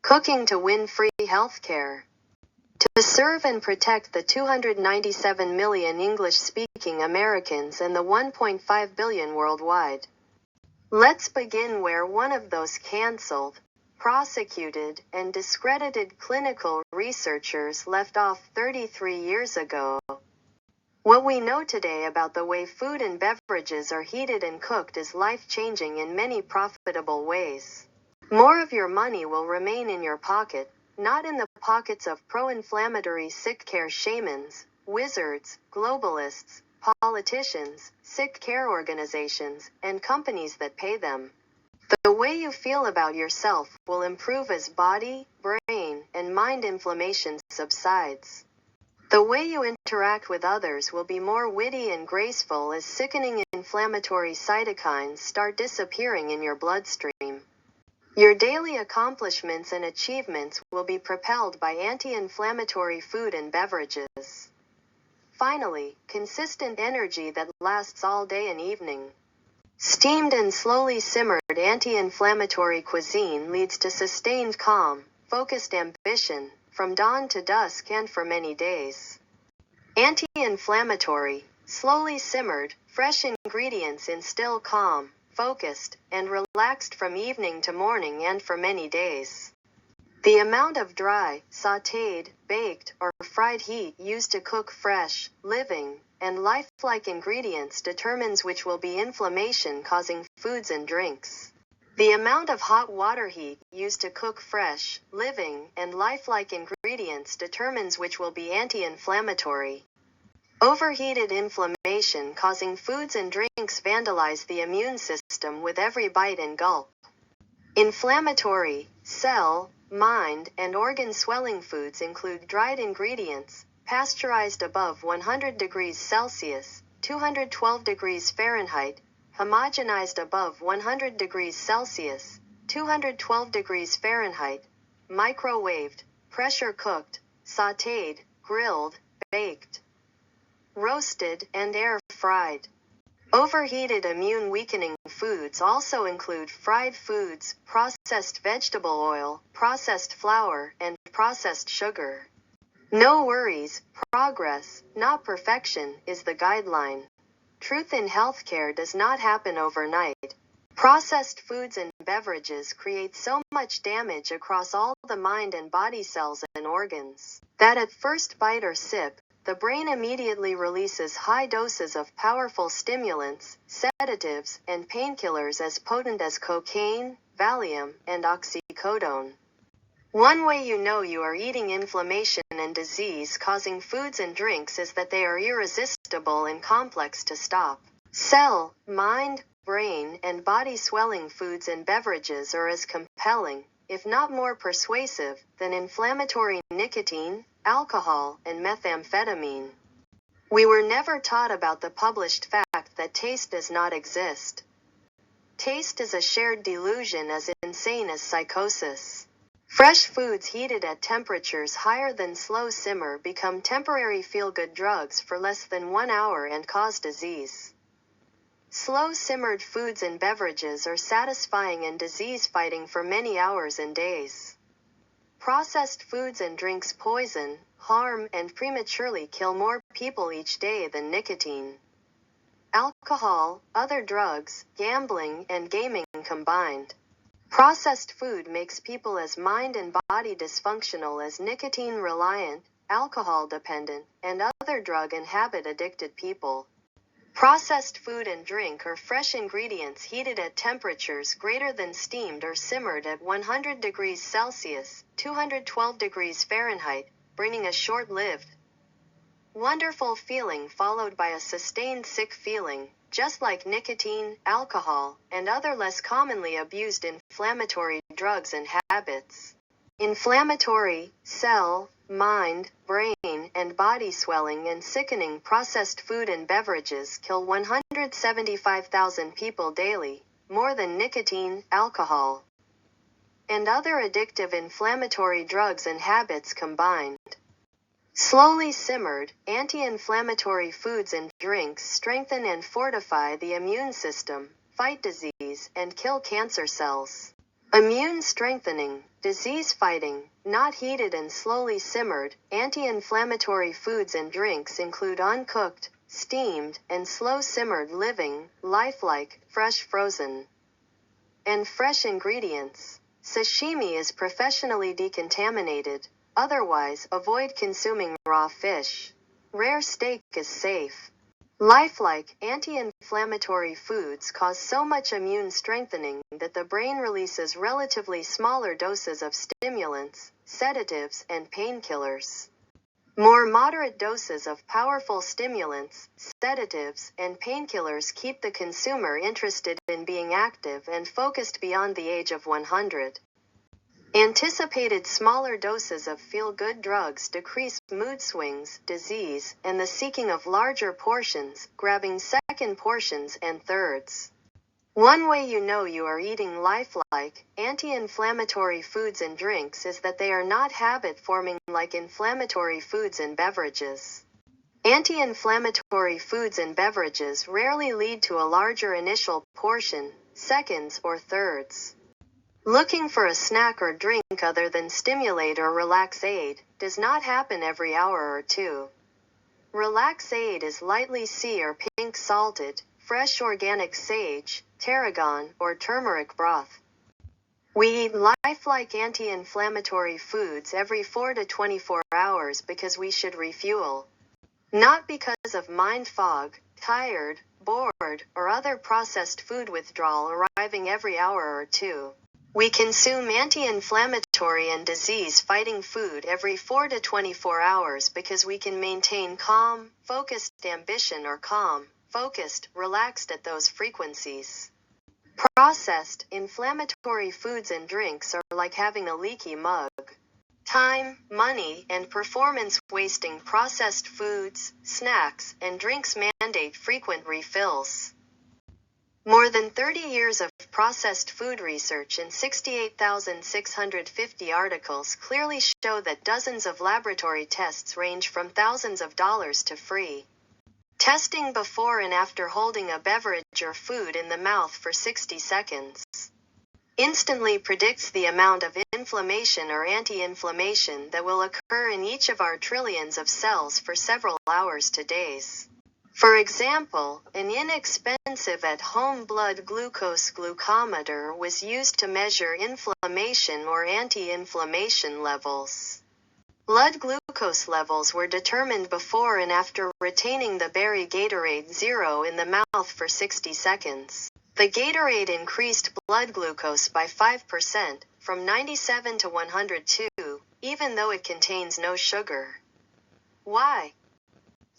Cooking to win free healthcare. To serve and protect the 297 million English-speaking Americans and the 1.5 billion worldwide. Let's begin where one of those cancelled, prosecuted, and discredited clinical researchers left off 33 years ago. What we know today about the way food and beverages are heated and cooked is life-changing in many profitable ways. More of your money will remain in your pocket, not in the pockets of pro-inflammatory sick care shamans, wizards, globalists, politicians, sick care organizations, and companies that pay them. The way you feel about yourself will improve as body, brain, and mind inflammation subsides. The way you interact with others will be more witty and graceful as sickening inflammatory cytokines start disappearing in your bloodstream. Your daily accomplishments and achievements will be propelled by anti-inflammatory food and beverages. Finally, consistent energy that lasts all day and evening. Steamed and slowly simmered anti-inflammatory cuisine leads to sustained calm, focused ambition, from dawn to dusk and for many days. Anti-inflammatory, slowly simmered, fresh ingredients instill calm, focused, and relaxed from evening to morning and for many days. The amount of dry, sautéed, baked, or fried heat used to cook fresh, living, and lifelike ingredients determines which will be inflammation-causing foods and drinks. The amount of hot water heat used to cook fresh, living, and lifelike ingredients determines which will be anti-inflammatory. Overheated inflammation-causing foods and drinks vandalize the immune system with every bite and gulp. Inflammatory, cell, mind, and organ swelling foods include dried ingredients, pasteurized above 100 degrees Celsius, 212 degrees Fahrenheit, homogenized above 100 degrees Celsius, 212 degrees Fahrenheit, microwaved, pressure cooked, sautéed, grilled, baked, roasted, and air-fried. Overheated immune-weakening foods also include fried foods, processed vegetable oil, processed flour, and processed sugar. No worries, progress, not perfection, is the guideline. Truth in healthcare does not happen overnight. Processed foods and beverages create so much damage across all the mind and body cells and organs that at first bite or sip, the brain immediately releases high doses of powerful stimulants, sedatives, and painkillers as potent as cocaine, Valium, and oxycodone. One way you know you are eating inflammation and disease-causing foods and drinks is that they are irresistible and complex to stop. Cell, mind, brain, and body swelling foods and beverages are as compelling, if not more persuasive, than inflammatory nicotine, alcohol, and methamphetamine. We were never taught about the published fact that taste does not exist. Taste is a shared delusion as insane as psychosis. Fresh foods heated at temperatures higher than slow simmer become temporary feel-good drugs for less than 1 hour and cause disease. Slow simmered foods and beverages are satisfying and disease-fighting for many hours and days. Processed foods and drinks poison, harm, and prematurely kill more people each day than nicotine, alcohol, other drugs, gambling, and gaming combined. Processed food makes people as mind and body dysfunctional as nicotine-reliant, alcohol-dependent, and other drug and habit-addicted people. Processed food and drink are fresh ingredients heated at temperatures greater than steamed or simmered at 100 degrees Celsius, 212 degrees Fahrenheit, bringing a short-lived, wonderful feeling followed by a sustained sick feeling, just like nicotine, alcohol, and other less commonly abused inflammatory drugs and habits. Inflammatory, cell, mind, brain, and body swelling and sickening processed food and beverages kill 175,000 people daily, more than nicotine, alcohol, and other addictive inflammatory drugs and habits combined. Slowly simmered, anti-inflammatory foods and drinks strengthen and fortify the immune system, fight disease, and kill cancer cells. Immune strengthening, disease fighting, not heated and slowly simmered, anti-inflammatory foods and drinks include uncooked, steamed, and slow simmered living, lifelike, fresh frozen, and fresh ingredients. Sashimi is professionally decontaminated, otherwise avoid consuming raw fish. Rare steak is safe. Lifelike, anti-inflammatory foods cause so much immune strengthening that the brain releases relatively smaller doses of stimulants, sedatives, and painkillers. More moderate doses of powerful stimulants, sedatives, and painkillers keep the consumer interested in being active and focused beyond the age of 100. Anticipated smaller doses of feel-good drugs decrease mood swings, disease, and the seeking of larger portions, grabbing second portions and thirds. One way you know you are eating lifelike, anti-inflammatory foods and drinks is that they are not habit-forming like inflammatory foods and beverages. Anti-inflammatory foods and beverages rarely lead to a larger initial portion, seconds or thirds. Looking for a snack or drink other than stimulate or relax aid does not happen every hour or two. Relax aid is lightly sea or pink salted, fresh organic sage, tarragon, or turmeric broth. We eat lifelike anti-inflammatory foods every 4 to 24 hours because we should refuel. Not because of mind fog, tired, bored, or other processed food withdrawal arriving every hour or two. We consume anti-inflammatory and disease-fighting food every 4 to 24 hours because we can maintain calm, focused ambition or calm, focused, relaxed at those frequencies. Processed, inflammatory foods and drinks are like having a leaky mug. Time, money, and performance-wasting processed foods, snacks, and drinks mandate frequent refills. More than 30 years of processed food research and 68,650 articles clearly show that dozens of laboratory tests range from thousands of dollars to free. Testing before and after holding a beverage or food in the mouth for 60 seconds instantly predicts the amount of inflammation or anti-inflammation that will occur in each of our trillions of cells for several hours to days. For example, an inexpensive at-home blood glucose glucometer was used to measure inflammation or anti-inflammation levels. Blood glucose levels were determined before and after retaining the berry Gatorade Zero in the mouth for 60 seconds. The Gatorade increased blood glucose by 5%, from 97 to 102, even though it contains no sugar. Why?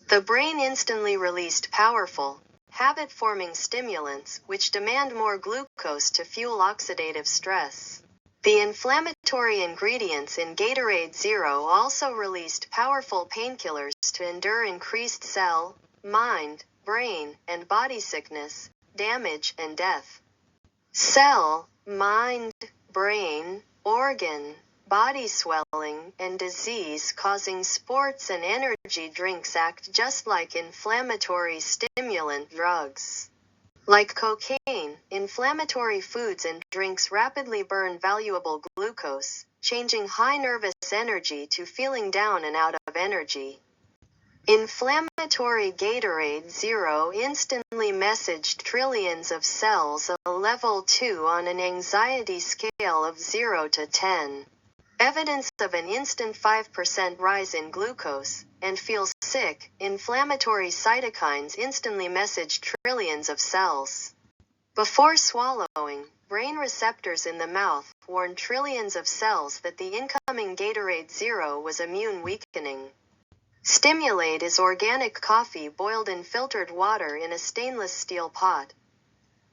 The brain instantly released powerful, habit-forming stimulants which demand more glucose to fuel oxidative stress. The inflammatory ingredients in Gatorade Zero also released powerful painkillers to endure increased cell, mind, brain, and body sickness, damage, and death. Cell, mind, brain, organ, body swelling, and disease-causing sports and energy drinks act just like inflammatory stimulant drugs. Like cocaine, inflammatory foods and drinks rapidly burn valuable glucose, changing high nervous energy to feeling down and out of energy. Inflammatory Gatorade Zero instantly messaged trillions of cells a level 2 on an anxiety scale of 0 to 10. Evidence of an instant 5% rise in glucose, and feel sick, inflammatory cytokines instantly message trillions of cells. Before swallowing, brain receptors in the mouth warn trillions of cells that the incoming Gatorade Zero was immune weakening. Stimulate is organic coffee boiled in filtered water in a stainless steel pot.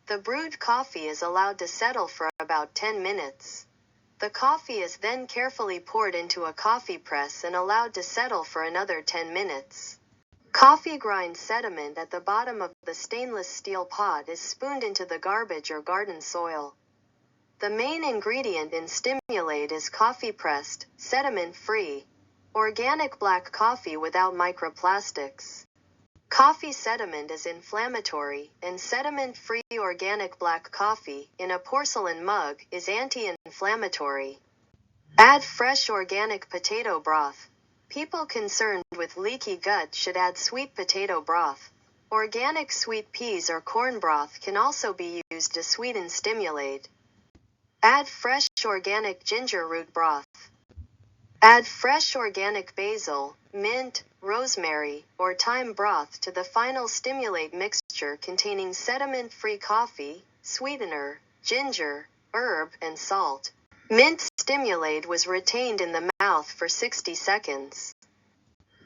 The brewed coffee is allowed to settle for about 10 minutes. The coffee is then carefully poured into a coffee press and allowed to settle for another 10 minutes. Coffee grind sediment at the bottom of the stainless steel pot is spooned into the garbage or garden soil. The main ingredient in Stimulate is coffee-pressed, sediment-free, organic black coffee without microplastics. Coffee sediment is inflammatory, and sediment-free organic black coffee in a porcelain mug is anti-inflammatory. Add fresh organic potato broth. People concerned with leaky gut should add sweet potato broth. Organic sweet peas or corn broth can also be used to sweeten stimulate. Add fresh organic ginger root broth. Add fresh organic basil, mint, rosemary, or thyme broth to the final stimulate mixture containing sediment-free coffee, sweetener, ginger, herb, and salt. Mint stimulate was retained in the mouth for 60 seconds.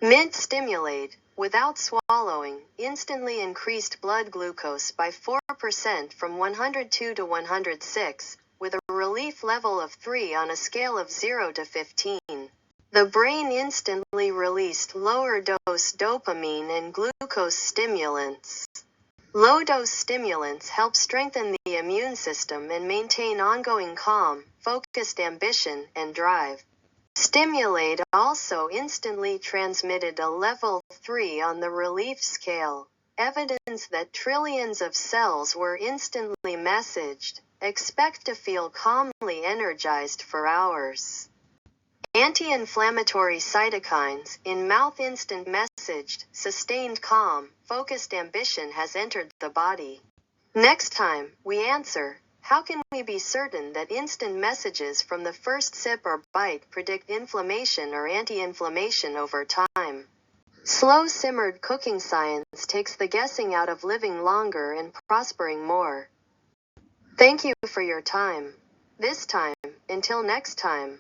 Mint stimulate, without swallowing, instantly increased blood glucose by 4% from 102 to 106, with a relief level of 3 on a scale of 0 to 15. The brain instantly released lower-dose dopamine and glucose stimulants. Low-dose stimulants help strengthen the immune system and maintain ongoing calm, focused ambition, and drive. Stimulate also instantly transmitted a level 3 on the relief scale, evidence that trillions of cells were instantly messaged, expect to feel calmly energized for hours. Anti-inflammatory cytokines, in mouth instant messaged, sustained calm, focused ambition has entered the body. Next time, we answer, how can we be certain that instant messages from the first sip or bite predict inflammation or anti-inflammation over time? Slow Simmered Cooking Science takes the guessing out of living longer and prospering more. Thank you for your time. This time, until next time.